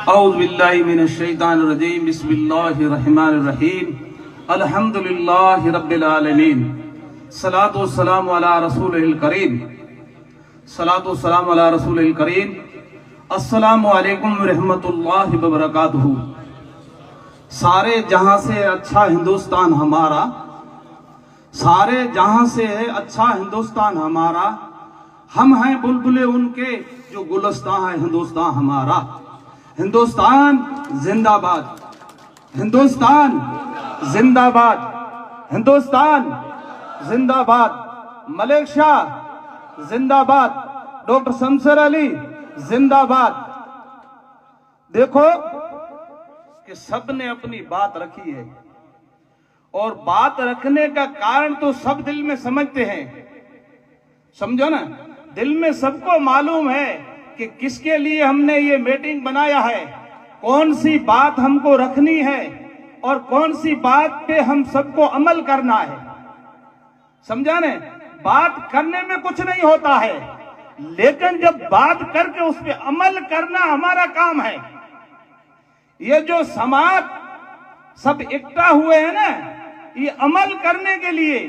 औज़ु बिल्लाहि मिनश शैतानिर रजीम बिस्मिल्लाहिर रहमानिर रहीम अल्हम्दुलिल्लाहि रब्बिल आलमीन सलातु वस्सलामु अला रसूलिल करीम सलातु वस्सलामु अला रसूलिल करीम अस्सलामु अलैकुम व रहमतुल्लाहि व बरकातुहू। सारे जहां से अच्छा हिंदुस्तान हमारा, सारे जहां से है अच्छा हिंदुस्तान हमारा, हम हैं बुलबुले उनके जो गुलस्तान है हिंदुस्तान हमारा। हिंदुस्तान जिंदाबाद, हिंदुस्तान जिंदाबाद, हिंदुस्तान जिंदाबाद। मलिक शाह जिंदाबाद, डॉक्टर शमशेर अली जिंदाबाद। देखो कि सबने अपनी बात रखी है और बात रखने का कारण तो सब दिल में समझते हैं, समझो ना। दिल में सबको मालूम है कि किसके लिए हमने ये मीटिंग बनाया है, कौन सी बात हमको रखनी है और कौन सी बात पे हम सबको अमल करना है, समझा ने। बात करने में कुछ नहीं होता है, लेकिन जब बात करके उस पे अमल करना हमारा काम है। ये जो समाज सब इकट्ठा हुए हैं ना, ये अमल करने के लिए।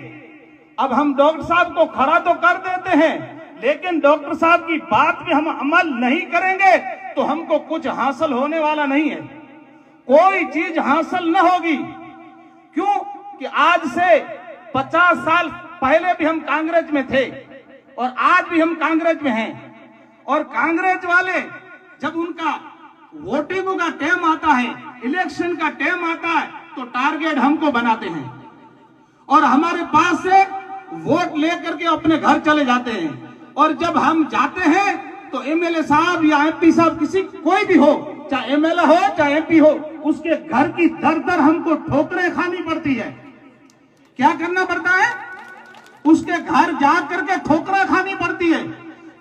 अब हम डॉक्टर साहब को खड़ा तो कर देते हैं, लेकिन डॉक्टर साहब की बात पे हम अमल नहीं करेंगे तो हमको कुछ हासिल होने वाला नहीं है, कोई चीज हासिल न होगी। क्यों कि आज से 50 साल पहले भी हम कांग्रेस में थे और आज भी हम कांग्रेस में हैं। और कांग्रेस वाले जब उनका वोटिंग का टाइम आता है, इलेक्शन का टाइम आता है, तो टारगेट हमको बनाते हैं और हमारे पास से वोट लेकर के अपने घर चले जाते हैं। और जब हम जाते हैं तो एमएलए साहब या एमपी साहब, किसी कोई भी हो, चाहे एमएलए हो चाहे एमपी हो, उसके घर की दर दर हमको ठोकरें खानी पड़ती है। क्या करना पड़ता है? उसके घर जा करके ठोकरें खानी पड़ती है।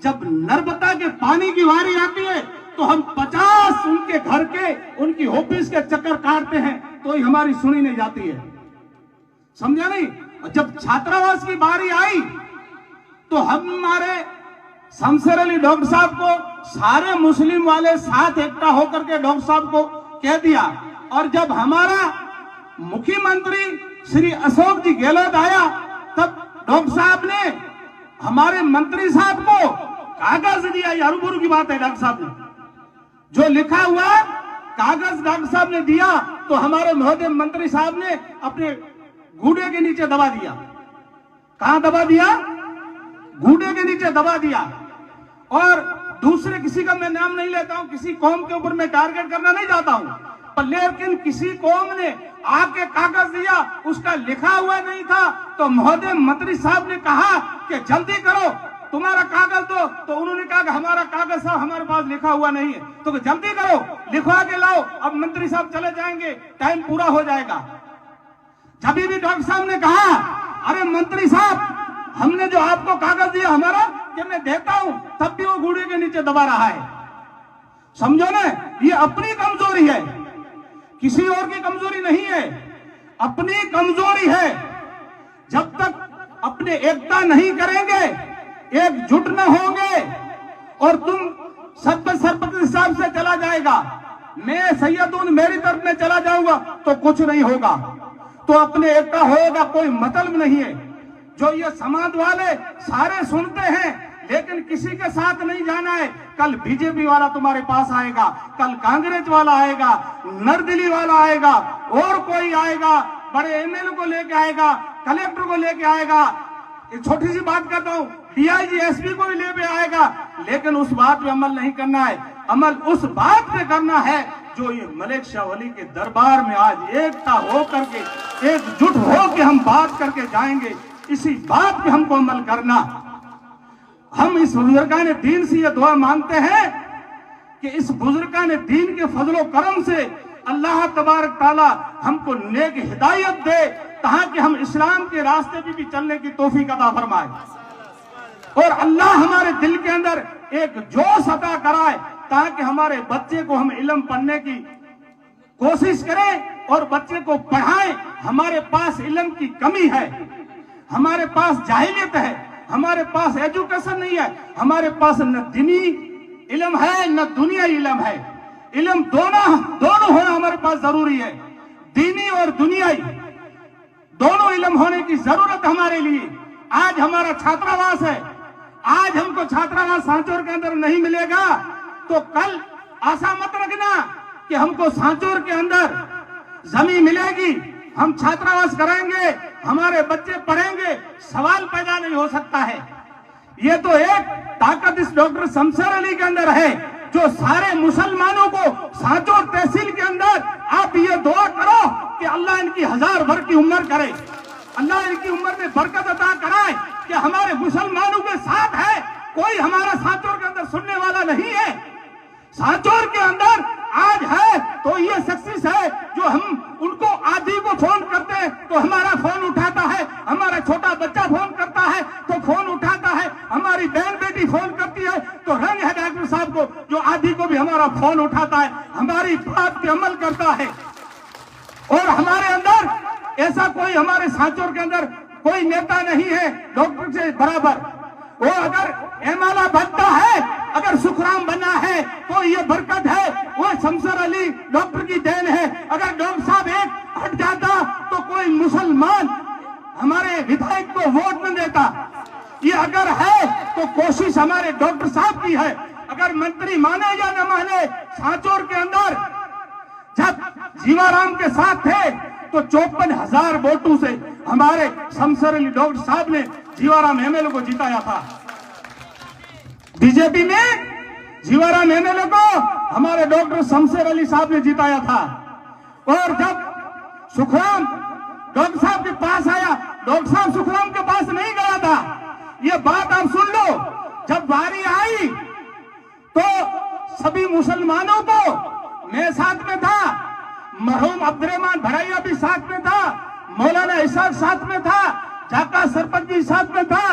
जब नर्मदा के पानी की बारी आती है तो हम 50 उनके घर के, उनकी ऑफिस के चक्कर काटते हैं तो ही हमारी सुनी नहीं जाती है, समझा नहीं। जब छात्रावास की बारी आई तो हमारे शमशेर अली डॉक्टर साहब को सारे मुस्लिम वाले साथ इकट्ठा होकर के डॉक्टर साहब को कह दिया। और जब हमारा मुख्यमंत्री श्री अशोक जी गहलोत आया, तब डॉक्टर साहब ने हमारे मंत्री साहब को कागज दिया। यारूबुरू की बात है, डॉक्टर साहब ने जो लिखा हुआ कागज डॉक्टर साहब ने दिया, तो हमारे महोदय मंत्री साहब ने अपने घुटने के नीचे दबा दिया। कहां दबा दिया? घुटने के नीचे दबा दिया। और दूसरे किसी का मैं नाम नहीं लेता हूं, किसी कौम के ऊपर मैं टारगेट करना नहीं चाहता हूं, पर लेकिन किसी कौम ने आके कागज दिया, उसका लिखा हुआ नहीं था, तो महोदय मंत्री साहब ने कहा कि जल्दी करो, तुम्हारा कागज दो। तो उन्होंने कहा कि हमारा कागज साहब हमारे पास लिखा हुआ नहीं है, तो जल्दी करो, लिखवा के लाओ। अब मंत्री साहब चले जाएंगे, टाइम पूरा हो जाएगा। जब भी डॉक्टर साहब ने कहा, अरे मंत्री साहब, हमने जो आपको कागज दिया हमारा, कि मैं देता हूं, तब भी वो घुटने के नीचे दबा रहा है, समझो ना। ये अपनी कमजोरी है, किसी और की कमजोरी नहीं है, अपनी कमजोरी है। जब तक अपने एकता नहीं करेंगे, एकजुट न होंगे, और तुम सरपंच हिसाब से चला जाएगा, मैं सैयदून मेरी तरफ में चला जाऊंगा, तो कुछ नहीं होगा। तो अपने एकता होगा, कोई मतलब नहीं है। जो ये समाज वाले सारे सुनते हैं, लेकिन किसी के साथ नहीं जाना है। कल बीजेपी वाला तुम्हारे पास आएगा, कल कांग्रेस वाला आएगा, नरदिली वाला आएगा, और कोई आएगा, बड़े एमएलए को लेके आएगा, कलेक्टर को लेके आएगा। एक छोटी सी बात करता हूँ, डीआईजी एसपी को भी लेके आएगा, लेकिन उस बात पे अमल नहीं करना है। अमल उस बात पे करना है जो ये मलिक शाह वली के दरबार में आज एकता हो करके, एकजुट हो के हम बात करके जाएंगे। इसी बात पे हमको अमल करना। हम इस बुजुर्गान दीन से ये दुआ मांगते हैं कि इस बुजुर्गान दीन के फजलो करम से अल्लाह तबारक ताला हमको नेक हिदायत दे, ताकि हम इस्लाम के रास्ते पे भी चलने की तौफीक अता फरमाए, और अल्लाह हमारे दिल के अंदर एक जोश अता कराए, ताकि हमारे बच्चे को हम इल्म पढ़ने की कोशिश करें और बच्चे को पढ़ाएं। हमारे पास इल्म की कमी है, हमारे पास जाहिलियत है, हमारे पास एजुकेशन नहीं है, हमारे पास न दीनी इल्म है न दुनिया इल्म है। इल्म दोनों होना हमारे पास जरूरी है। दीनी और दुनियाई दोनों इल्म होने की जरूरत हमारे लिए। आज हमारा छात्रावास है, आज हमको छात्रावास सांचौर के अंदर नहीं मिलेगा तो कल आशा मत रखना कि हमको सांचौर के अंदर जमीन मिलेगी, हम छात्रावास कराएंगे, हमारे बच्चे पढ़ेंगे, सवाल पैदा नहीं हो सकता है। ये तो एक ताकत इस डॉक्टर शमशेर अली के अंदर है जो सारे मुसलमानों को सांचौर तहसील के अंदर आप ये दुआ करो कि अल्लाह इनकी 1000 भर की उम्र करे, अल्लाह इनकी उम्र में बरकत अता कराए कि हमारे मुसलमानों के साथ है। कोई हमारा सांचौर के अंदर सुनने वाला नहीं है। सांचौर के अंदर आज है तो ये सक्सेस है जो हम उनको आदि को फोन करते हैं तो हमारा फोन उठाता है, हमारा छोटा बच्चा फोन करता है तो फोन उठाता है, हमारी बहन बेटी फोन करती है तो रंग है डॉक्टर साहब को जो आदि को भी हमारा फोन उठाता है, हमारी बात पे अमल करता है। और हमारे अंदर ऐसा कोई हमारे सांचौर के अंदर कोई नेता नहीं है डॉक्टर से बराबर। वो अगर एमाला बनता है, अगर सुखराम बना है तो ये बरकत है, वो शमशेर अली डॉक्टर की देन है। अगर डॉक्टर साहब एक हट जाता तो कोई मुसलमान हमारे विधायक को वोट न देता। ये अगर है तो कोशिश हमारे डॉक्टर साहब की है। अगर मंत्री माने या न माने, सांचौर के अंदर जब जीवाराम के साथ थे तो 54,000 वोटों से हमारे शमशेर अली डॉक्टर साहब ने जीवाराम एमएलए को जिताया था। बीजेपी में जीवाराम एमएलए को हमारे डॉक्टर शमशेर अली साहब ने जिताया था। और जब सुखराम डॉक्टर साहब के पास आया, डॉक्टर साहब सुखराम के पास नहीं गया था। ये बात आप सुन लो, जब बारी आई तो सभी मुसलमानों को, मैं साथ में था, मरहूम अब्दुर्रहमान भड़ैया भी साथ में था, मौलाना इसाक साथ में था, जाका सरपंच भी साथ में था,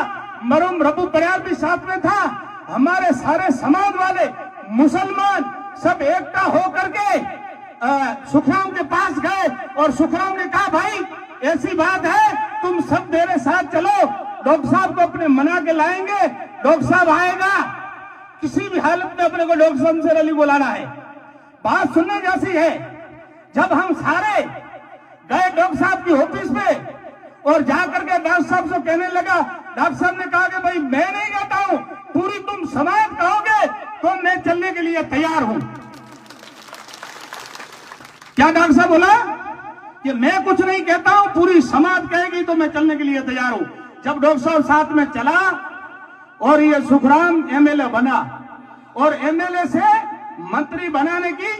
मरहूम रबू बरियार भी साथ में था। हमारे सारे समाज वाले मुसलमान सब एकता होकर के सुखराम के पास गए और सुखराम ने कहा भाई ऐसी बात है, तुम सब मेरे साथ चलो, डॉक्टर साहब को अपने मना के लाएंगे, डॉक्टर साहब आएगा, किसी भी हालत में अपने को डॉक्टर शमशेर अली बुलाना है। बात सुनने जैसी है। जब हम सारे गए डॉक्टर साहब की ऑफिस पे और जाकर के डॉक्टर साहब से कहने लगा, डॉक्टर साहब ने कहा कि भाई मैं नहीं कहता हूं, पूरी तुम समाज कहोगे तो मैं चलने के लिए तैयार हूं। क्या डॉक्टर साहब बोला कि मैं कुछ नहीं कहता हूं, पूरी समाज कहेगी तो मैं चलने के लिए तैयार हूं। जब डॉक्टर साहब साथ में चला और ये सुखराम एमएलए बना और एमएलए से मंत्री बनाने की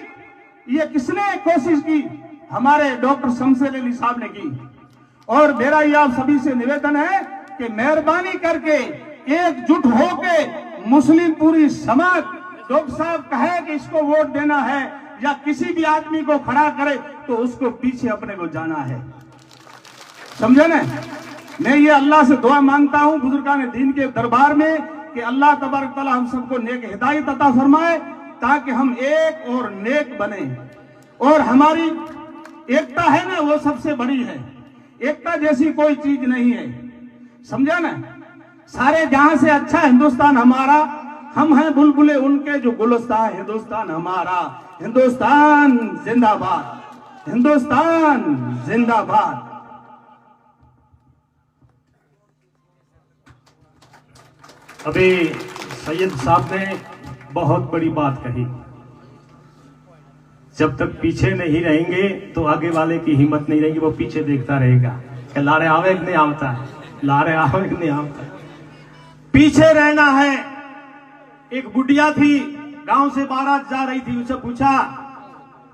ये किसने कोशिश की? हमारे डॉक्टर शमशेर अली साहब ने की। और मेरा ये आप सभी से निवेदन है कि मेहरबानी करके एकजुट होके मुस्लिम पूरी समाज डॉक्टर साहब कहे कि इसको वोट देना है या किसी भी आदमी को खड़ा करे तो उसको पीछे अपने को जाना है। समझे ना? मैं ये अल्लाह से दुआ मांगता हूं बुजुर्गान दीन के दरबार में कि अल्लाह तबारक तआला हम सबको नेक हिदायत अता फरमाए ताकि हम एक और नेक बने। और हमारी एकता है ना, वो सबसे बड़ी है। एकता जैसी कोई चीज नहीं है, समझा ना? सारे जहां से अच्छा हिंदुस्तान हमारा, हम हैं बुलबुले उनके जो गुलिस्तान, हिंदुस्तान हमारा, हिंदुस्तान जिंदाबाद, हिंदुस्तान जिंदाबाद। अभी सैयद साहब ने बहुत बड़ी बात कही, जब तक पीछे नहीं रहेंगे तो आगे वाले की हिम्मत नहीं रहेगी, वो पीछे देखता रहेगा कि लारे आवे नहीं आवता है, लारे आवे नहीं आवता है, पीछे रहना है। एक बुढ़िया थी, गांव से बारात जा रही थी, उसे पूछा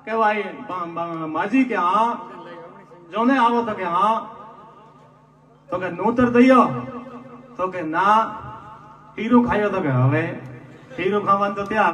कि भाई माजी के हाँ जोने आवो तो के हाँ, तो के नूतर दियो, तो के ना हीरो खायो तो के हवे हीरो खावन तो त्या